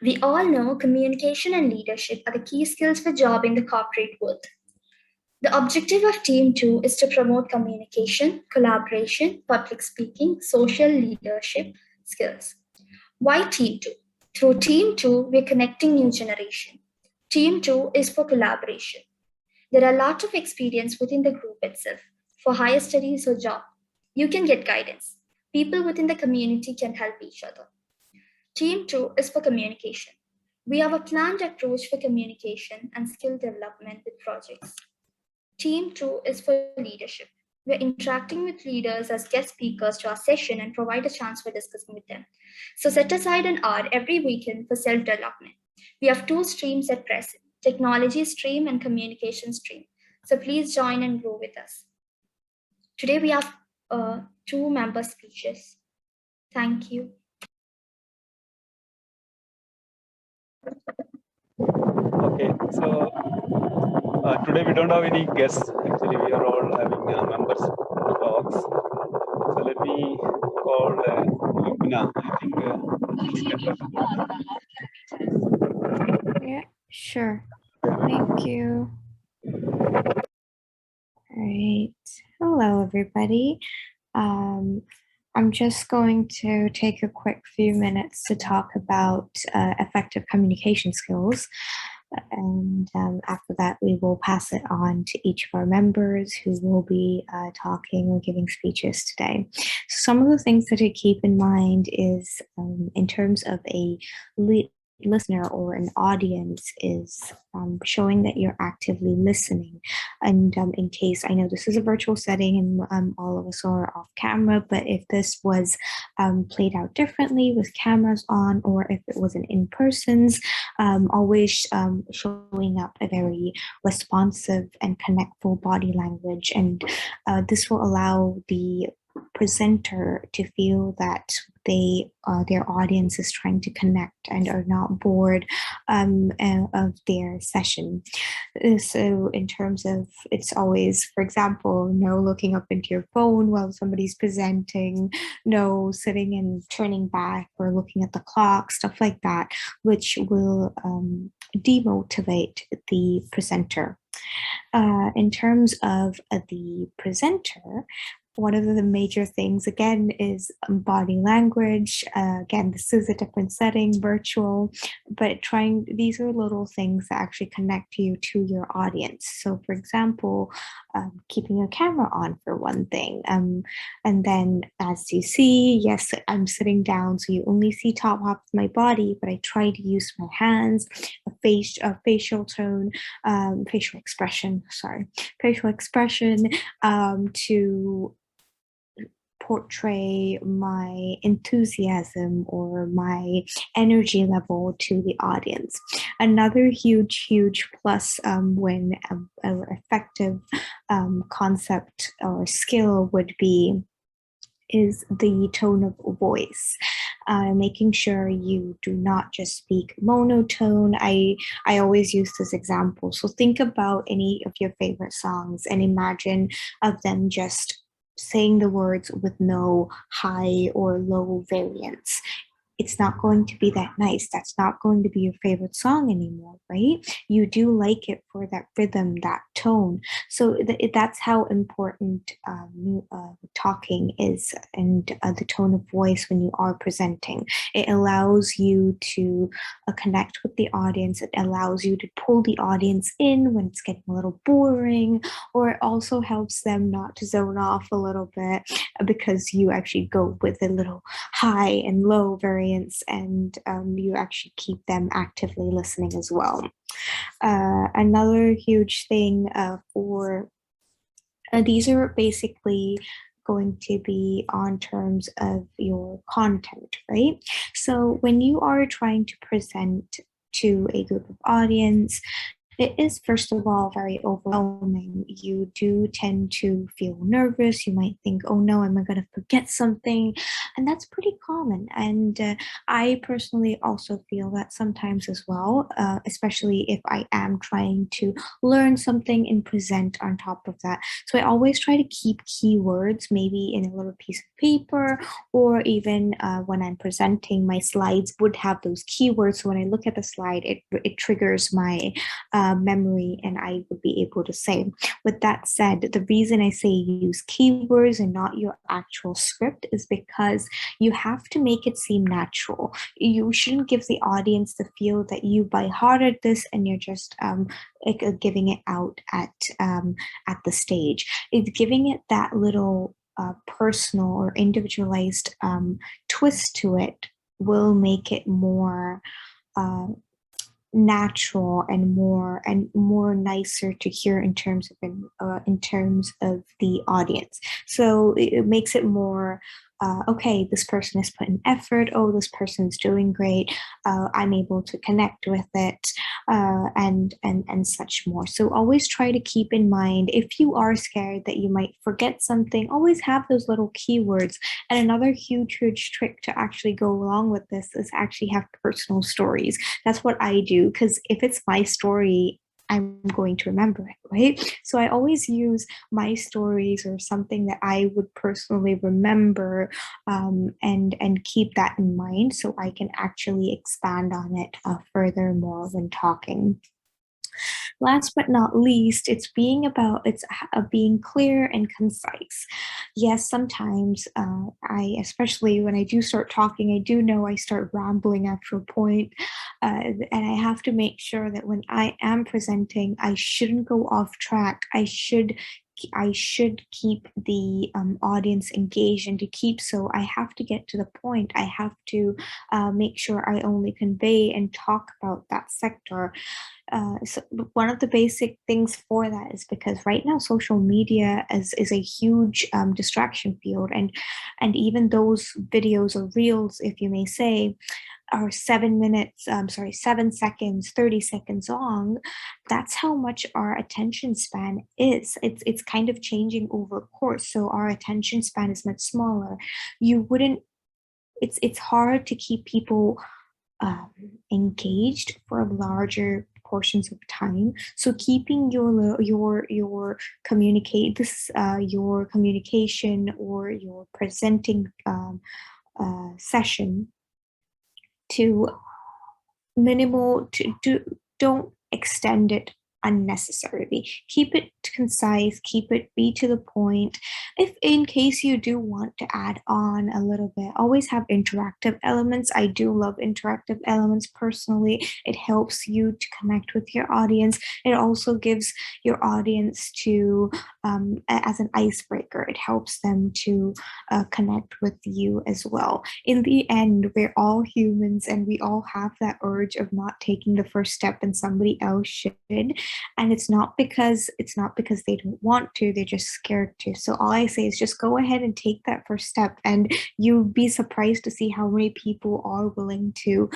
We all know communication and leadership are the key skills for job in the corporate world. The objective of Team 2 is to promote communication, collaboration, public speaking, social leadership skills. Why Team 2? Through Team 2, we're connecting new generation. Team 2 is for collaboration. There are a lot of experience within the group itself. For higher studies or job, you can get guidance. People within the community can help each other. Team 2 is for communication. We have a planned approach for communication and skill development with projects. Team 2 is for leadership. We're interacting with leaders as guest speakers to our session and provide a chance for discussing with them. So set aside an hour every weekend for self-development. We have two streams at present, technology stream and communication stream. So please join and grow with us. Today we have two member speeches. Thank you. Okay, so today we don't have any guests. Actually, we are all having members talks. So let me call Lubna. I think she can talk about. Yeah, sure. Thank you. All right. Hello, everybody. I'm just going to take a quick few minutes to talk about effective communication skills. And after that, we will pass it on to each of our members who will be talking or giving speeches today. So some of the things that to keep in mind is in terms of a listener or an audience is showing that you're actively listening. And in case, I know this is a virtual setting and all of us are off camera, but if this was played out differently with cameras on, or if it was an in-persons, always showing up a very responsive and connectful body language. And this will allow the presenter to feel that their audience is trying to connect and are not bored of their session. So in terms of, it's always, for example, no looking up into your phone while somebody's presenting, no sitting and turning back or looking at the clock, stuff like that, which will demotivate the presenter. In terms of the presenter, one of the major things, again, is body language. Again, this is a different setting, virtual, but these are little things that actually connect you to your audience. So for example, keeping your camera on for one thing. And then as you see, yes, I'm sitting down, so you only see top half of my body, but I try to use my hands, a facial tone, facial expression to portray my enthusiasm or my energy level to the audience. Another huge plus when an effective concept or skill would be is the tone of voice. Making sure you do not just speak monotone. I always use this example. So think about any of your favorite songs and imagine of them just saying the words with no high or low variance. It's not going to be that nice. That's not going to be your favorite song anymore, right? You do like it for that rhythm, that tone. So that's how important talking is, and the tone of voice when you are presenting. It allows you to connect with the audience. It allows you to pull the audience in when it's getting a little boring, or it also helps them not to zone off a little bit because you actually go with a little high and low variance, and you actually keep them actively listening as well. Another huge thing for these are basically going to be on terms of your content, right? So when you are trying to present to a group of audience, It is, first of all, very overwhelming. You do tend to feel nervous. You might think, oh no, am I going to forget something? And that's pretty common. And I personally also feel that sometimes as well, especially if I am trying to learn something and present on top of that. So I always try to keep keywords maybe in a little piece of paper, or even when I'm presenting, my slides would have those keywords. So when I look at the slide, it triggers my memory, and I would be able to say. With that said, the reason I say use keywords and not your actual script is because you have to make it seem natural. You shouldn't give the audience the feel that you by hearted this and you're just giving it out at the stage. It's giving it that little personal or individualized twist to it will make it more natural and more nicer to hear in terms of the audience. So it makes it more okay, this person has put in effort. Oh, this person's doing great. I'm able to connect with it, and such more. So always try to keep in mind, if you are scared that you might forget something, always have those little keywords. And another huge trick to actually go along with this is actually have personal stories. That's what I do, because if it's my story, I'm going to remember it, right? So I always use my stories or something that I would personally remember, and keep that in mind so I can actually expand on it furthermore when talking. Last but not least, it's being clear and concise. Yes, sometimes especially when I do start talking, I do know I start rambling after a point, and I have to make sure that when I am presenting, I shouldn't go off track. I should keep the audience engaged, and to keep so I have to get to the point. I have to make sure I only convey and talk about that sector. So one of the basic things for that is because right now social media is a huge distraction field, and even those videos or reels, if you may say, are 7 seconds, 30 seconds long. That's how much our attention span is. It's kind of changing over course. So our attention span is much smaller. It's hard to keep people engaged for larger portions of time. So keeping your communication or your presenting session to minimal, don't extend it unnecessarily. Keep it concise, be to the point. If in case you do want to add on a little bit, always have interactive elements. I do love interactive elements personally. It helps you to connect with your audience. It also gives your audience to as an icebreaker. It helps them to connect with you as well. In the end, we're all humans and we all have that urge of not taking the first step and somebody else should. And it's not because they don't want to, they're just scared to. So all I say is just go ahead and take that first step, and you'll be surprised to see how many people are willing to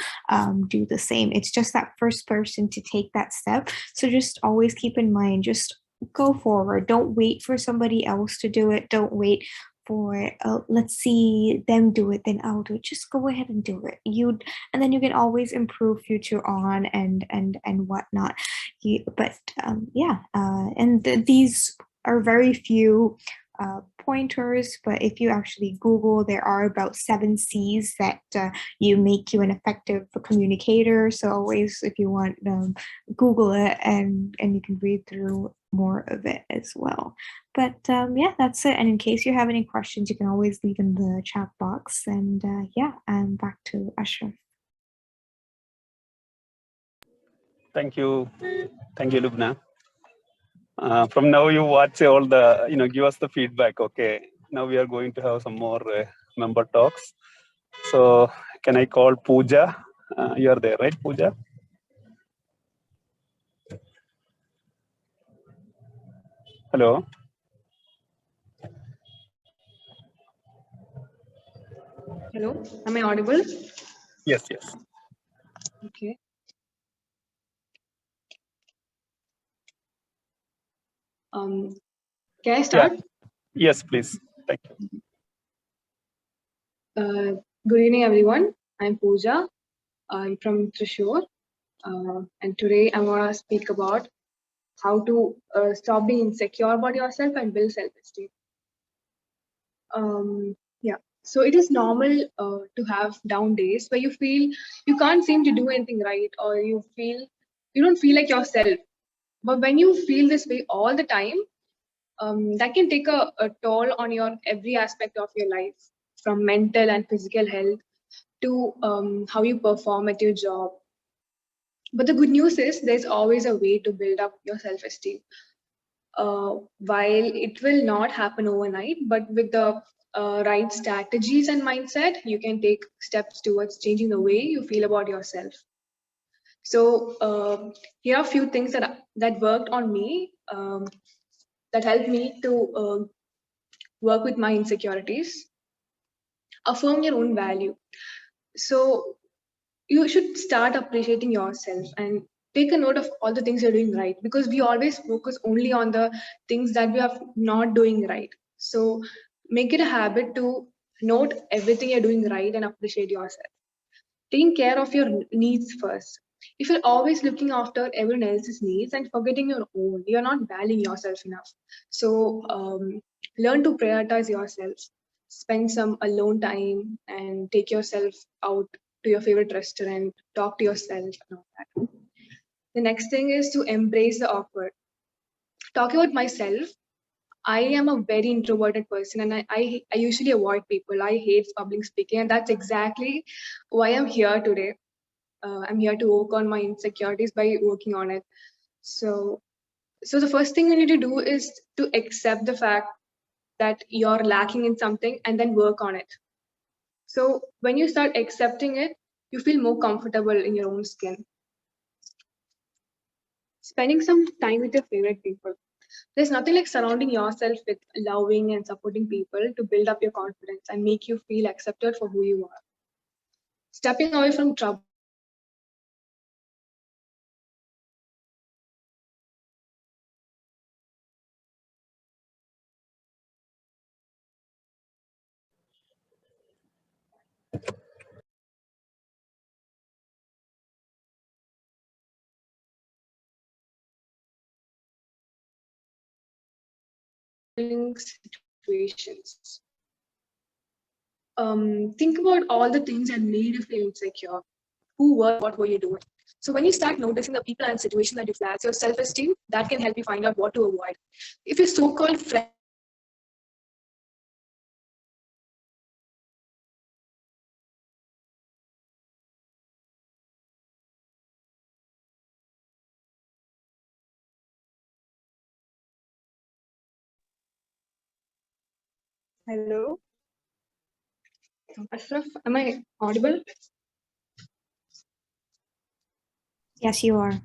do the same. It's just that first person to take that step. So just always keep in mind, just go forward. Don't wait for somebody else to do it. Don't wait for let's see them do it, then I'll do it. Just go ahead and do it. And then you can always improve future on and whatnot. These are very few pointers, but if you actually Google, there are about 7 C's that you make you an effective communicator. So always, if you want, Google it, and you can read through more of it as well. But that's it. And in case you have any questions, you can always leave in the chat box. And I'm back to Ashraf. Thank you, Lubna. From now you watch all the, give us the feedback. Okay. Now we are going to have some more member talks. So can I call Pooja? You are there, right, Pooja? Hello. Hello, am I audible? Yes. Okay. Can I start? Yes, please. Thank you. Good evening, everyone. I'm Pooja. I'm from Thrissur. And today I want to speak about how to stop being insecure about yourself and build self-esteem. Yeah. So it is normal to have down days where you feel you can't seem to do anything right, or you don't feel like yourself. But when you feel this way all the time, that can take a toll on your every aspect of your life, from mental and physical health to how you perform at your job. But the good news is there's always a way to build up your self-esteem. While it will not happen overnight, but with the right strategies and mindset, you can take steps towards changing the way you feel about yourself. So here are a few things that worked on me, that helped me to work with my insecurities. Affirm your own value. So you should start appreciating yourself and take a note of all the things you're doing right, because we always focus only on the things that we are not doing right. So make it a habit to note everything you're doing right and appreciate yourself. Taking care of your needs first. If you're always looking after everyone else's needs and forgetting your own, you're not valuing yourself enough. So learn to prioritize yourself. Spend some alone time and take yourself out to your favorite restaurant, talk to yourself and all that. The next thing is to embrace the awkward. Talking about myself, I am a very introverted person, and I usually avoid people. I hate public speaking, and that's exactly why I'm here today. I'm here to work on my insecurities by working on it. So the first thing you need to do is to accept the fact that you're lacking in something and then work on it. So when you start accepting it, you feel more comfortable in your own skin. Spending some time with your favorite people. There's nothing like surrounding yourself with loving and supporting people to build up your confidence and make you feel accepted for who you are. Stepping away from trouble. Situations. Think about all the things that made you feel insecure. Who were, what were you doing? So when you start noticing the people and situations that you flash your self-esteem, that can help you find out what to avoid. If your so-called friend Hello, Ashraf, am I audible? Yes, you are.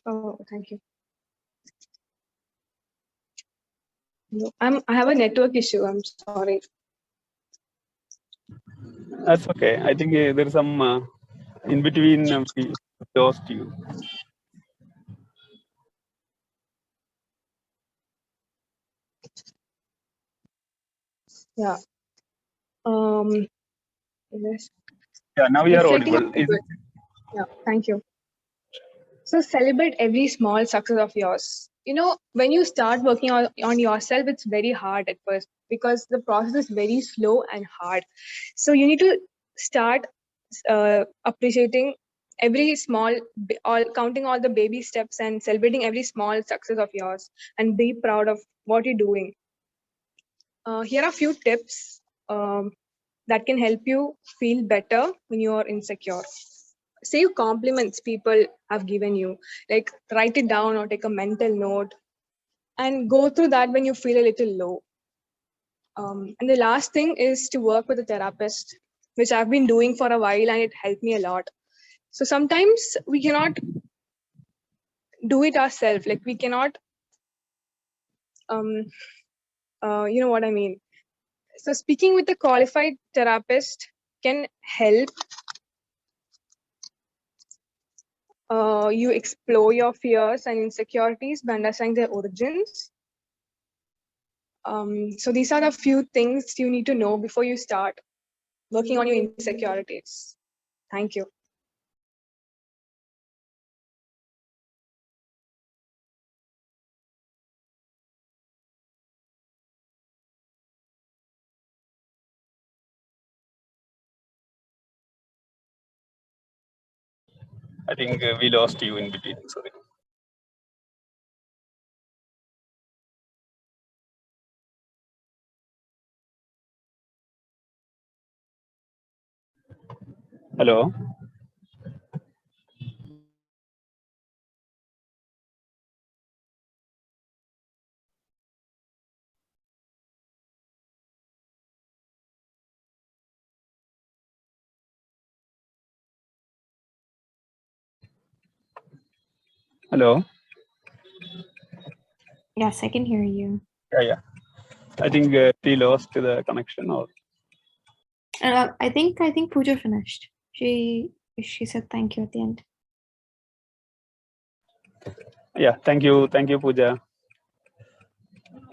Oh, thank you. No, I have a network issue. I'm sorry. That's okay. I think there's some in between we lost you. Yeah. Yes. Yeah, now you are Reflecting audible. on the good. Yeah. Thank you. So celebrate every small success of yours. You know, when you start working on yourself, it's very hard at first because the process is very slow and hard. So you need to start appreciating every small, all counting all the baby steps and celebrating every small success of yours, and be proud of what you're doing. Here are a few tips that can help you feel better when you're insecure. Say compliments people have given you, like write it down or take a mental note and go through that when you feel a little low. And the last thing is to work with a therapist, which I've been doing for a while and it helped me a lot. So sometimes we cannot do it ourselves, like we cannot um, you know what I mean. So speaking with a qualified therapist can help You explore your fears and insecurities by understanding their origins. So these are the few things you need to know before you start working on your insecurities. Thank you. I think we lost you in between. Sorry. Hello. Hello. Yes, I can hear you. Yeah. I think we lost the connection, or I think Pooja finished. She said thank you at the end. yeah. Thank you, Pooja.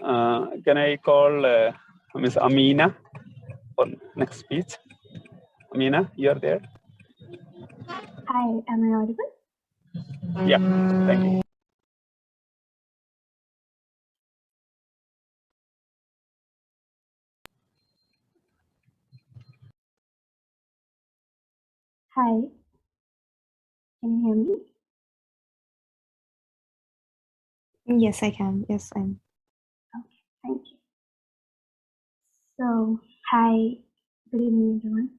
Can I call Miss Ameena for next speech? Ameena, you are there? Hi, am I audible? Yeah. Thank you. Hi, can you hear me? Yes, I can. Yes, I'm. Okay, thank you. So, hi, good evening, everyone.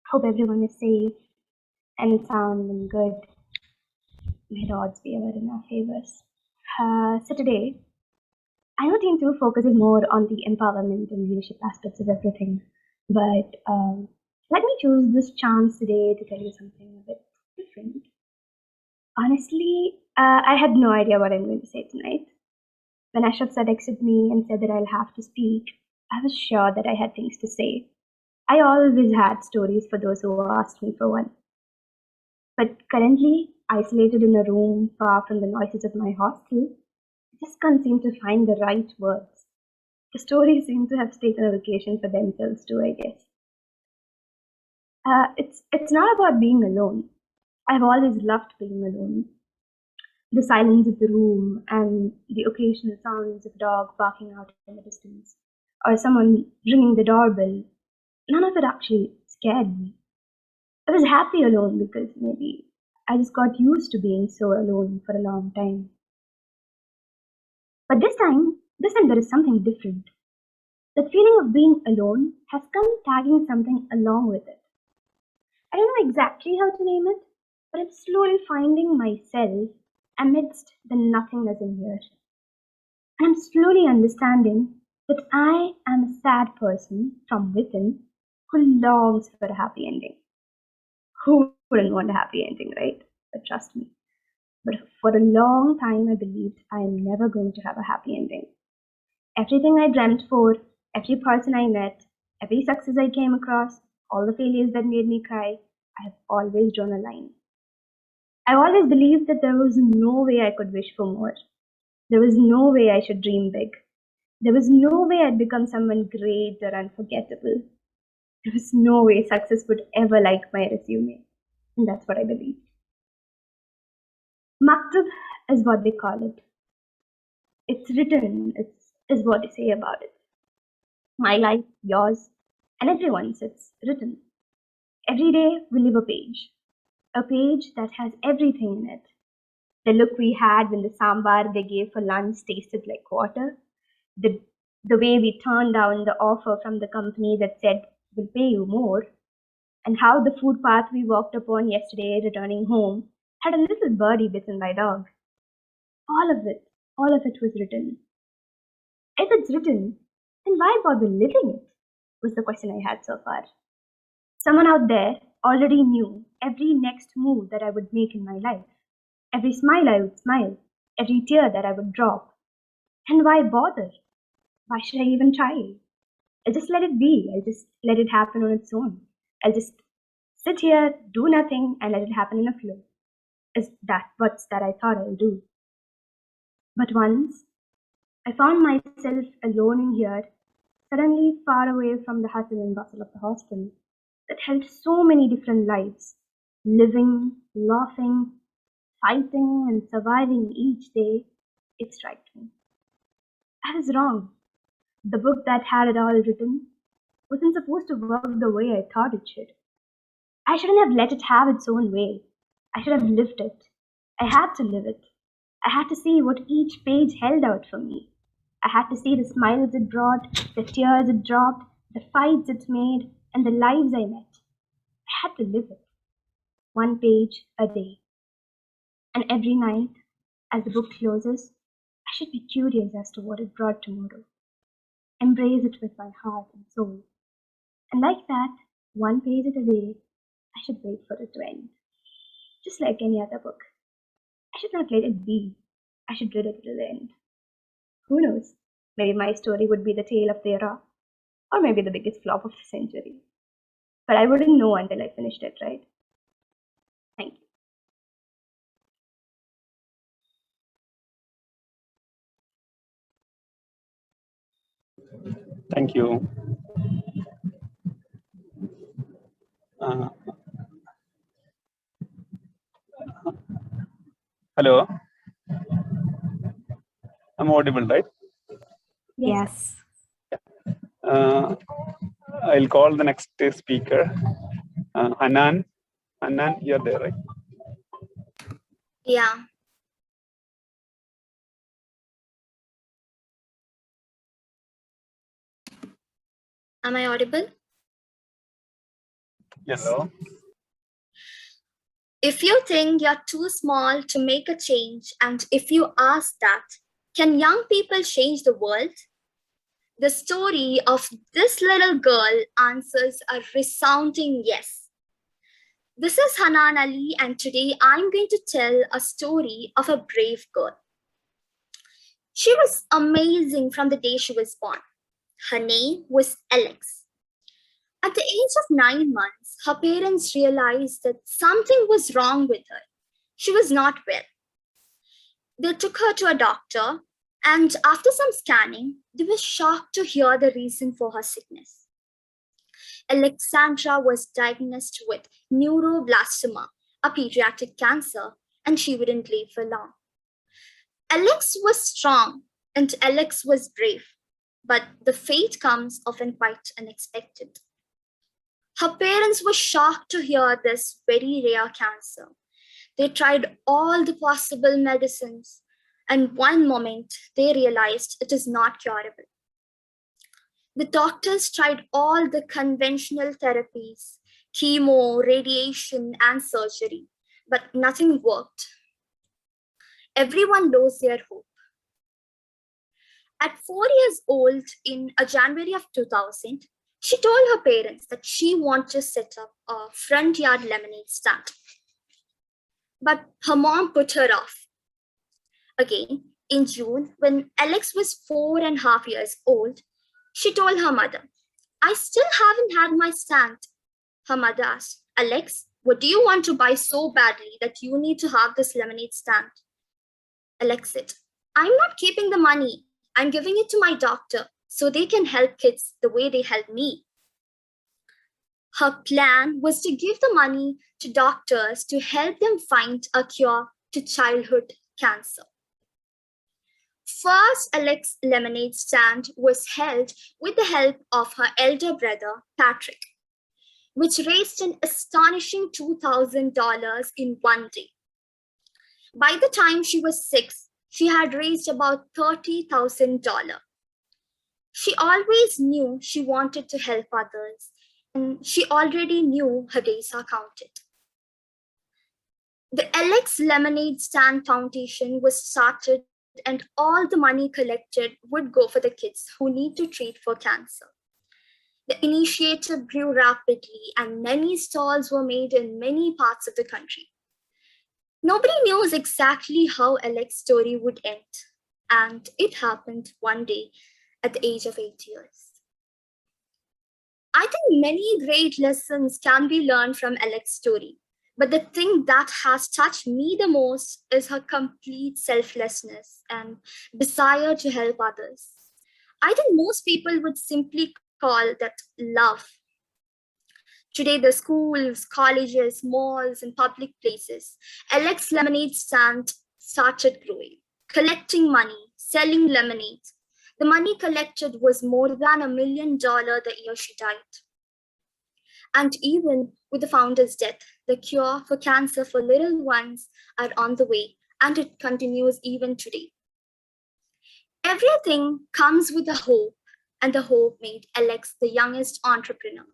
Hope everyone is safe and sound and good. May the odds be ever in our favors. So today, I know Team 2 focuses more on the empowerment and leadership aspects of everything, but let me choose this chance today to tell you something a bit different. Honestly, I had no idea what I'm going to say tonight. When Ashraf texted me and said that I'll have to speak, I was sure that I had things to say. I always had stories for those who asked me for one. But currently, isolated in a room far from the noises of my hostel, I just can't seem to find the right words. The stories seem to have taken a vacation for themselves too, I guess. It's not about being alone. I've always loved being alone. The silence of the room and the occasional sounds of a dog barking out in the distance, or someone ringing the doorbell, none of it actually scared me. I was happy alone because maybe I just got used to being so alone for a long time. But this time there is something different. The feeling of being alone has come tagging something along with it. I don't know exactly how to name it, but I'm slowly finding myself amidst the nothingness in here. I'm slowly understanding that I am a sad person from within who longs for a happy ending. Who wouldn't want a happy ending, right? But trust me. But for a long time, I believed I am never going to have a happy ending. Everything I dreamt for, every person I met, every success I came across, all the failures that made me cry, I have always drawn a line. I always believed that there was no way I could wish for more. There was no way I should dream big. There was no way I'd become someone great or unforgettable. There was no way success would ever like my resume. And that's what I believed. Maktub is what they call it. It's written, is what they say about it. My life, yours, and everyone's, it's written. Every day we live a page that has everything in it. The look we had when the sambar they gave for lunch tasted like water, the way we turned down the offer from the company that said we'll pay you more, and how the footpath we walked upon yesterday returning home had a little birdie bitten by dog. All of it was written. If it's written, then why bother living it? Was the question I had so far. Someone out there already knew every next move that I would make in my life, every smile I would smile, every tear that I would drop. And why bother? Why should I even try? I'll just let it be. I'll just let it happen on its own. I'll just Sit here, do nothing, and let it happen in a flow. Is that what's that I thought I'll do? But once I found myself alone in here, suddenly far away from the hustle and bustle of the hostel that held so many different lives, living, laughing, fighting, and surviving each day, it struck me. I was wrong. The book that had it all written wasn't supposed to work the way I thought it should. I shouldn't have let it have its own way. I should have lived it. I had to live it. I had to see what each page held out for me. I had to see the smiles it brought, the tears it dropped, the fights it made, and the lives I met. I had to live it. One page a day. And every night, as the book closes, I should be curious as to what it brought tomorrow. Embrace it with my heart and soul. And like that, one page at a day, I should wait for it to end. Just like any other book. I should not let it be. I should read it till the end. Who knows? Maybe my story would be the tale of the era, or maybe the biggest flop of the century. But I wouldn't know until I finished it, right? Thank you. Thank you. Hello. I'm audible, right? Yes. I'll call the next speaker. Hanan. Hanan, you're there, right? Yeah. Am I audible? Yes. Hello. If you think you're too small to make a change, and if you ask that, can young people change the world? The story of this little girl answers a resounding yes. This is Hanan Ali, and today I'm going to tell a story of a brave girl. She was amazing from the day she was born. Her name was Alex. At the age of 9 months, her parents realized that something was wrong with her. She was not well. They took her to a doctor, and after some scanning, they were shocked to hear the reason for her sickness. Alexandra was diagnosed with neuroblastoma, a pediatric cancer, and she wouldn't live for long. Alex was strong and Alex was brave, but the fate comes often quite unexpected. Her parents were shocked to hear this very rare cancer. They tried all the possible medicines, and one moment they realized it is not curable. The doctors tried all the conventional therapies, chemo, radiation, and surgery, but nothing worked. Everyone lost their hope. At 4 years old, in January of 2000, she told her parents that she wanted to set up a front yard lemonade stand. But her mom put her off. Again, in June, when Alex was 4.5 years old, she told her mother, I still haven't had my stand. Her mother asked, Alex, what do you want to buy so badly that you need to have this lemonade stand? Alex said, I'm not keeping the money. I'm giving it to my doctor so they can help kids the way they help me. Her plan was to give the money to doctors to help them find a cure to childhood cancer. First, Alex's lemonade stand was held with the help of her elder brother, Patrick, which raised an astonishing $2,000 in one day. By the time she was 6, she had raised about $30,000. She always knew she wanted to help others, and she already knew her days are counted. The Alex Lemonade Stand Foundation was started, and all the money collected would go for the kids who need to treat for cancer. The initiative grew rapidly, and many stalls were made in many parts of the country. Nobody knows exactly how Alex's story would end, and it happened one day at the age of 8 years. I think many great lessons can be learned from Alex's story. But the thing that has touched me the most is her complete selflessness and desire to help others. I think most people would simply call that love. Today, the schools, colleges, malls, and public places, Alex Lemonade Stand started growing, collecting money, selling lemonade. The money collected was more than $1 million the year she died. And even with the founder's death, the cure for cancer for little ones are on the way, and it continues even today. Everything comes with a hope, and the hope made Alex the youngest entrepreneur.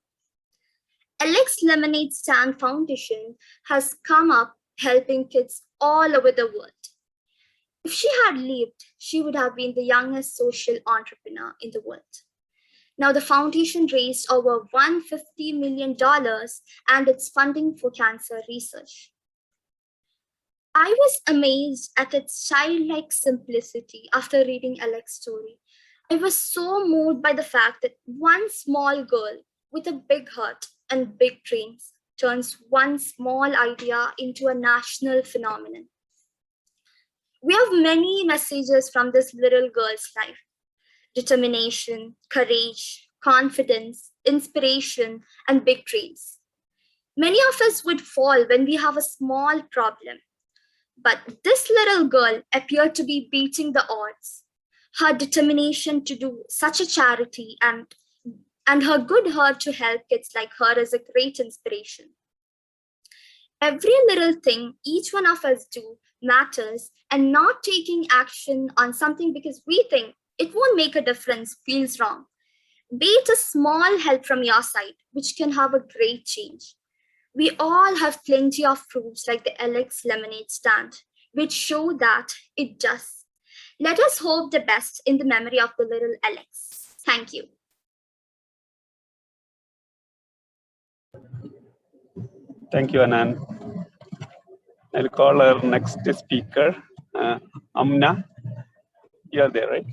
Alex Lemonade Stand Foundation has come up helping kids all over the world. If she had lived, she would have been the youngest social entrepreneur in the world. Now, the foundation raised over $150 million and it's funding for cancer research. I was amazed at its childlike simplicity after reading Alex's story. I was so moved by the fact that one small girl with a big heart and big dreams turns one small idea into a national phenomenon. We have many messages from this little girl's life: determination, courage, confidence, inspiration, and big dreams. Many of us would fall when we have a small problem, but this little girl appeared to be beating the odds. Her determination to do such a charity and her good heart to help kids like her is a great inspiration. Every little thing each one of us do matters, and not taking action on something because we think it won't make a difference feels wrong. Be it a small help from your side, which can have a great change. We all have plenty of proofs like the Alex Lemonade Stand, which show that it does. Let us hope the best in the memory of the little Alex. Thank you. Thank you, Anand. I'll call our next speaker, Amna. You are there, right?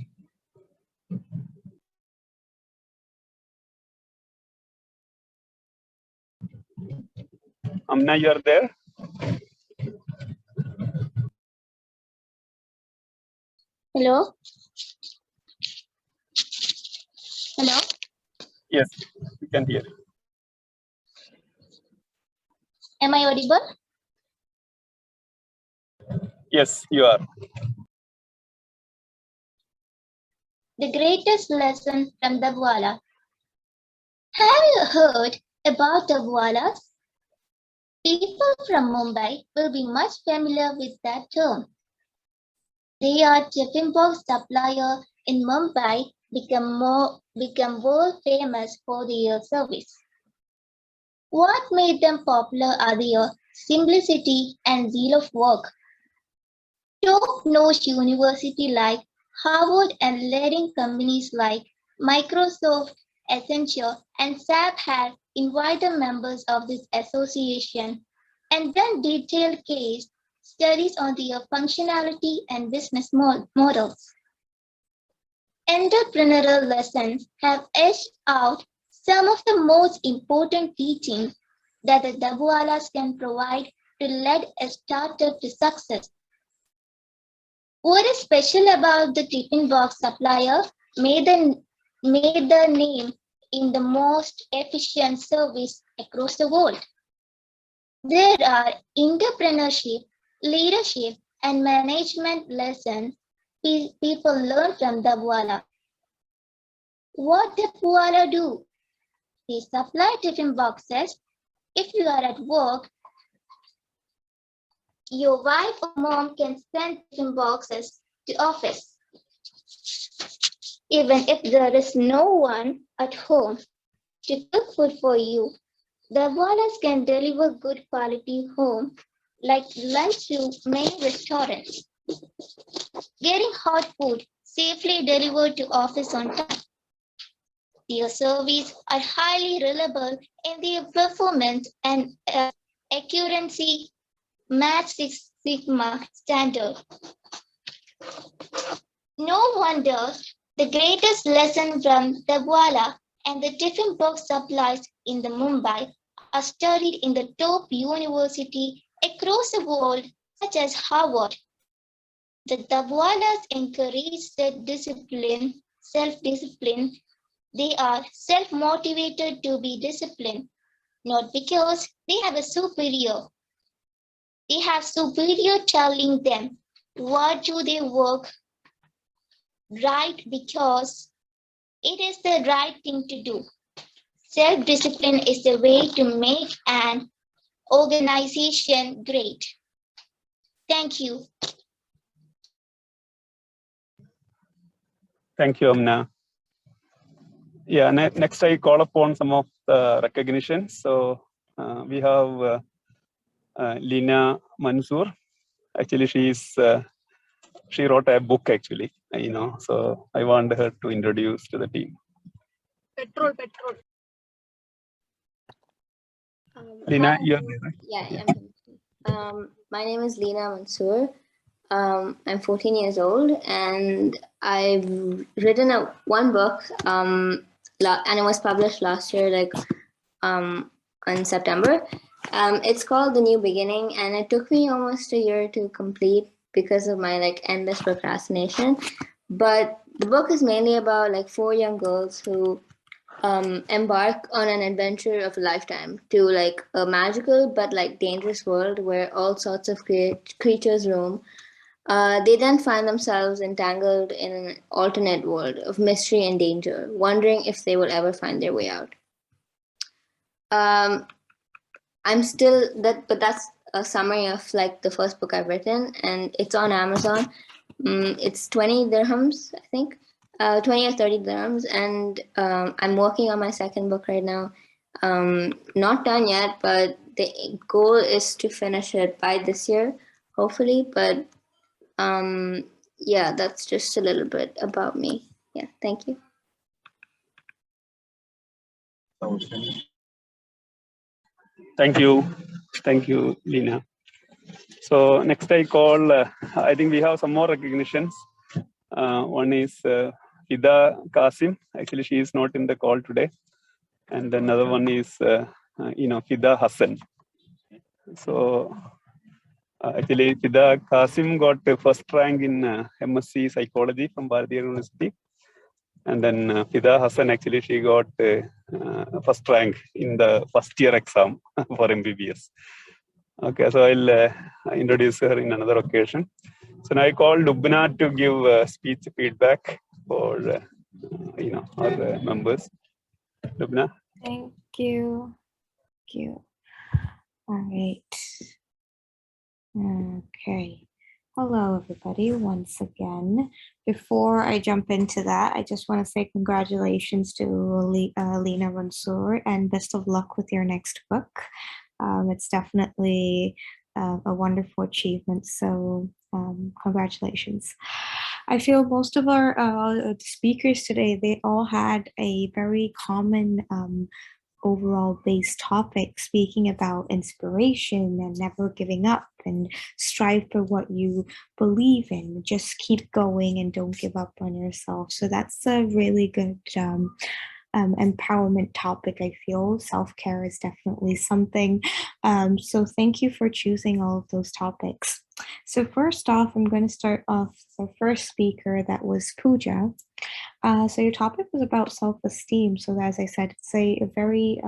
Amna, you are there? Hello? Hello? Yes, we can hear you. Am I audible? Yes, you are. The greatest lesson from the Bwala. Have you heard about the Bwalas? People from Mumbai will be much familiar with that term. They are tiffin box supplier in Mumbai, become world famous for their service. What made them popular are their simplicity and zeal of work. Top-notch university like Harvard and leading companies like Microsoft, Accenture, and SAP have invited members of this association and done detailed case studies on their functionality and business models. Entrepreneurial lessons have etched out some of the most important teachings that the Dabwalas can provide to lead a startup to success. What is special about the tiffin box supplier made the name in the most efficient service across the world? There are entrepreneurship, leadership, and management lessons people learn from Dabwala. What Dabwala do? They supply tiffin boxes. If you are at work, your wife or mom can send tiffin boxes to office. Even if there is no one at home to cook food for you, the Dabwalas can deliver good quality home like lunch to many restaurants. Getting hot food safely delivered to office on time. Their service are highly reliable in their performance and accuracy match Six Sigma standard. No wonder the greatest lesson from Dabwala and the tiffin box supplies in the Mumbai are studied in the top university across the world, such as Harvard. The Dabwalas encourage self-discipline. They are self-motivated to be disciplined, not because they have a superior. They have superior telling them what do they work right because it is the right thing to do. Self-discipline is the way to make an organization great. Thank you. Thank you, Amna. Yeah, next I call upon some of the recognitions. So we have Lina Mansoor. Actually, she wrote a book actually, so I want her to introduce to the team. Petrol. Lina, Hi, you're there, right? yeah. My name is Lina Mansoor. I'm 14 years old, and I've written one book, and it was published last year, in September. It's called The New Beginning, and it took me almost a year to complete because of my endless procrastination. But the book is mainly about 4 young girls who embark on an adventure of a lifetime to a magical but dangerous world where all sorts of creatures roam. They then find themselves entangled in an alternate world of mystery and danger, wondering if they will ever find their way out. I'm still but that's a summary of the first book I've written, and it's on Amazon. It's 20 dirhams, I think, 20 or 30 dirhams, and I'm working on my second book right now. Not done yet, but the goal is to finish it by this year, hopefully. But yeah, that's just a little bit about me. Yeah, thank you. Thank you, Lina. So next I call, I think we have some more recognitions. One is Fida Qasim. Actually, she is not in the call today. And another one is, Fida Hassan. So actually, Fida Qasim got the first rank in MSc Psychology from Bharatiya University. And then Fida Hassan, actually, she got first rank in the first year exam for MBBS. Okay, so I'll introduce her in another occasion. So now I call Lubna to give speech feedback for our members. Lubna. Thank you. All right. Okay. Hello, everybody, once again. Before I jump into that, I just want to say congratulations to Lina Mansoor and best of luck with your next book. It's definitely a wonderful achievement, so congratulations. I feel most of our speakers today, they all had a very common overall based topic, speaking about inspiration and never giving up and strive for what you believe in. Just keep going and don't give up on yourself. So that's a really good empowerment topic. I feel self-care is definitely something. So thank you for choosing all of those topics. So first off, I'm going to start off the first speaker, that was Pooja. So your topic was about self-esteem. So as I said, it's a very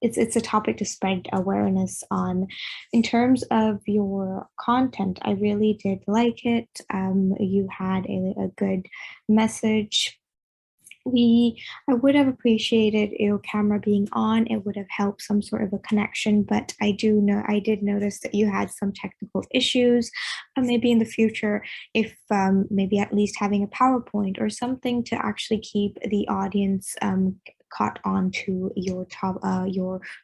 it's a topic to spread awareness on. In terms of your content, I really did like it. You had a good message. I would have appreciated your camera being on. It would have helped some sort of a connection, but I did notice that you had some technical issues. Maybe in the future, if maybe at least having a PowerPoint or something to actually keep the audience caught on to your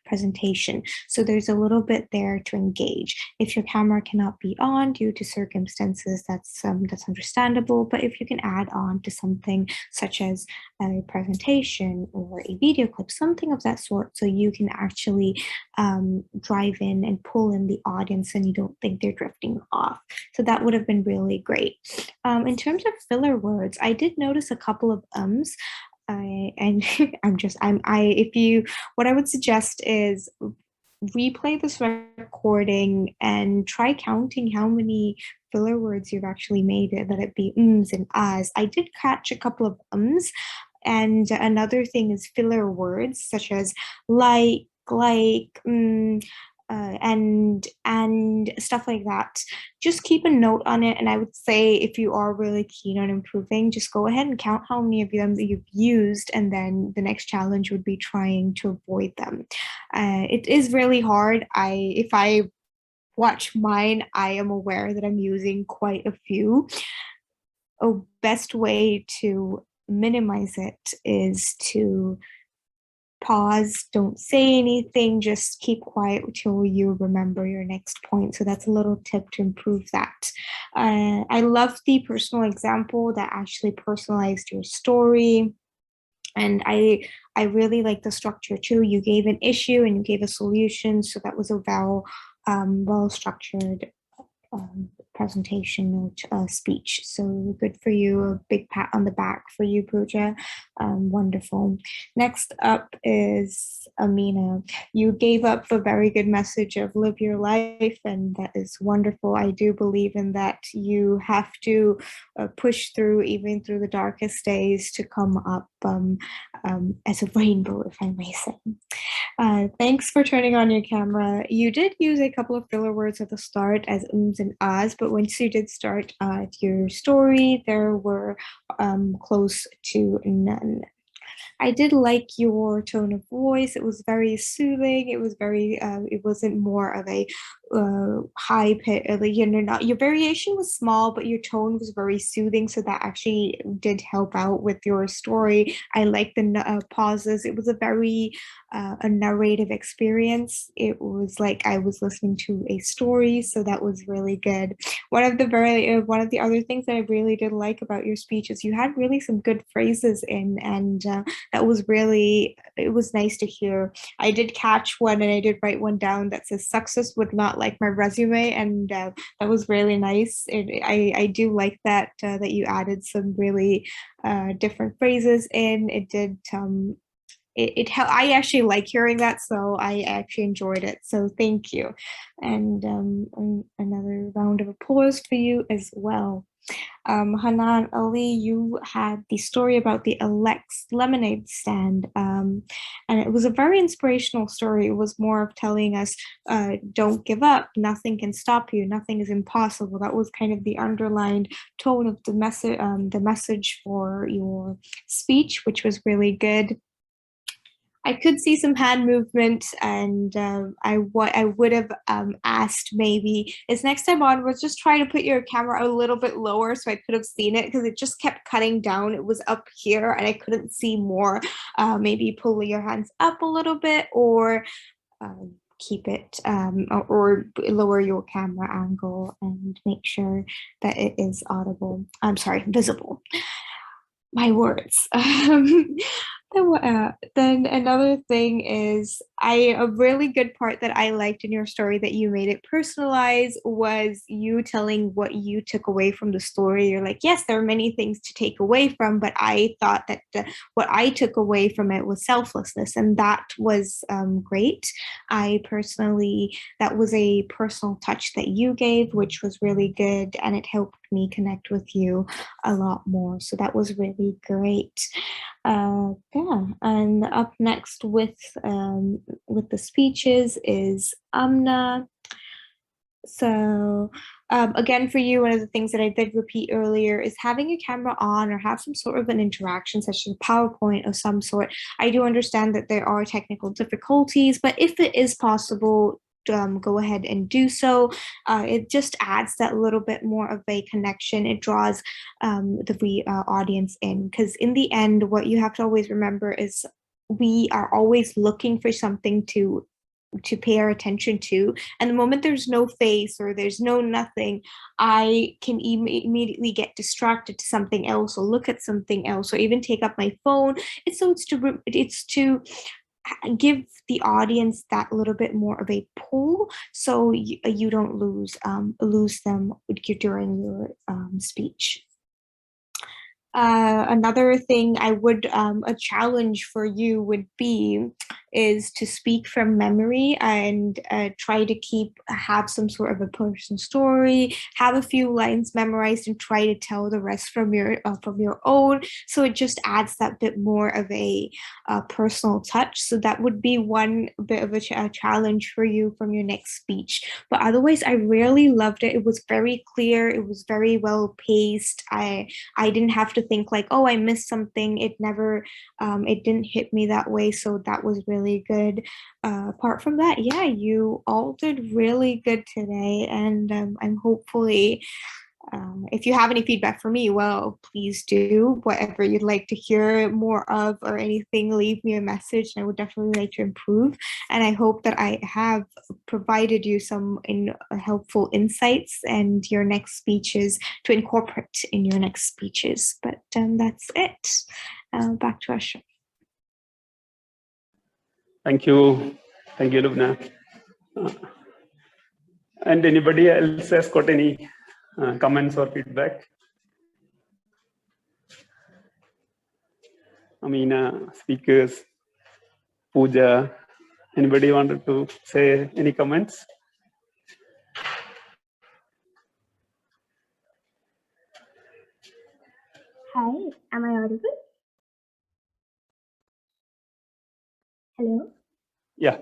presentation. So there's a little bit there to engage. If your camera cannot be on due to circumstances, that's understandable. But if you can add on to something such as a presentation or a video clip, something of that sort, so you can actually drive in and pull in the audience and you don't think they're drifting off. So that would have been really great. In terms of filler words, I did notice a couple of ums. And what I would suggest is replay this recording and try counting how many filler words you've actually made, let it be ums and ahs. I did catch a couple of ums. And another thing is filler words such as like, and stuff like that. Just keep a note on it. And I would say if you are really keen on improving, just go ahead and count how many of them that you've used. And then the next challenge would be trying to avoid them. It is really hard. If I watch mine, I am aware that I'm using quite a few. A best way to minimize it is to pause, don't say anything, just keep quiet until you remember your next point. So that's a little tip to improve that. I love the personal example that actually personalized your story. And I really like the structure too. You gave an issue and you gave a solution. So that was a well-structured presentation or speech. So good for you. A big pat on the back for you, Pooja. Wonderful. Next up is Ameena. You gave up a very good message of live your life, and that is wonderful. I do believe in that. You have to push through even through the darkest days to come up as a rainbow, if I may say. Thanks for turning on your camera. You did use a couple of filler words at the start as ums and ahs, but once you did start your story, there were close to none. I did like your tone of voice. It was very soothing. It was very, it wasn't more of a high pitch, your variation was small, but your tone was very soothing. So that actually did help out with your story. I liked the pauses. It was a very, a narrative experience. It was like I was listening to a story. So that was really good. One of the other things that I really did like about your speech is you had really some good phrases in, and that was really, it was nice to hear. I did catch one and I did write one down that says success would not like my resume, and that was really nice. I do like that that you added some really different phrases in. It did I actually like hearing that, so I actually enjoyed it. So thank you, and another round of applause for you as well. Hana and Ali, you had the story about the Alex lemonade stand, and it was a very inspirational story. It was more of telling us, don't give up, nothing can stop you, nothing is impossible. That was kind of the underlined tone of the message for your speech, which was really good. I could see some hand movement, and I would have asked maybe is next time on was just try to put your camera a little bit lower so I could have seen it, because it just kept cutting down. It was up here and I couldn't see more. Maybe pull your hands up a little bit, or keep it or lower your camera angle and make sure that it is audible. I'm sorry, visible. My words. Then another thing is a really good part that I liked in your story that you made it personalized was you telling what you took away from the story. You're like, yes, there are many things to take away from, but I thought that what I took away from it was selflessness, and that was great. That was a personal touch that you gave, which was really good, and it helped me connect with you a lot more. So that was really great. Yeah, and up next with the speeches is Amna. So again, for you, one of the things that I did repeat earlier is having your camera on or have some sort of an interaction, such as a PowerPoint of some sort. I do understand that there are technical difficulties, but if it is possible, go ahead and do so. It just adds that little bit more of a connection. It draws the audience in, because in the end, what you have to always remember is we are always looking for something to pay our attention to, and the moment there's no face or there's no nothing, I can immediately get distracted to something else or look at something else or even take up my phone. It's to give the audience that little bit more of a pull, so you don't lose them during your speech. Another thing I would, a challenge for you would be is to speak from memory and try to have some sort of a personal story, have a few lines memorized and try to tell the rest from your own. So it just adds that bit more of a personal touch. So that would be one bit of a challenge for you from your next speech. But otherwise, I really loved it. It was very clear. It was very well paced. I didn't have to think like, oh, I missed something. It never, it didn't hit me that way. So that was really good. Apart from that, yeah, you all did really good today. And I'm hopefully, if you have any feedback for me, well, please do. Whatever you'd like to hear more of or anything, leave me a message. I would definitely like to improve. And I hope that I have provided you some helpful insights and your next speeches to incorporate in your next speeches. But that's it. Back to Ashraf. Thank you, Lubna. And anybody else has got any comments or feedback? Ameena, speakers, Pooja, anybody wanted to say any comments? Hi, am I audible? Hello? Yeah.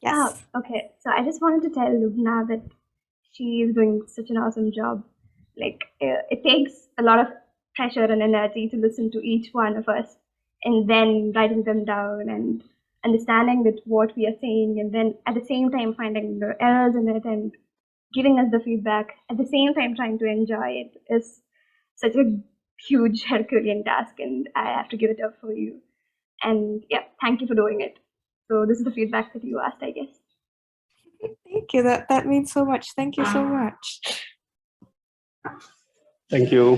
Yes. Oh, okay. So I just wanted to tell Lubna that she is doing such an awesome job. Like, it takes a lot of pressure and energy to listen to each one of us and then writing them down and understanding that what we are saying, and then at the same time finding the errors in it and giving us the feedback, at the same time trying to enjoy it is such a huge Herculean task, and I have to give it up for you. And yeah, thank you for doing it. So this is the feedback that you asked, I guess. Thank you. That means so much. Thank you so much. Thank you.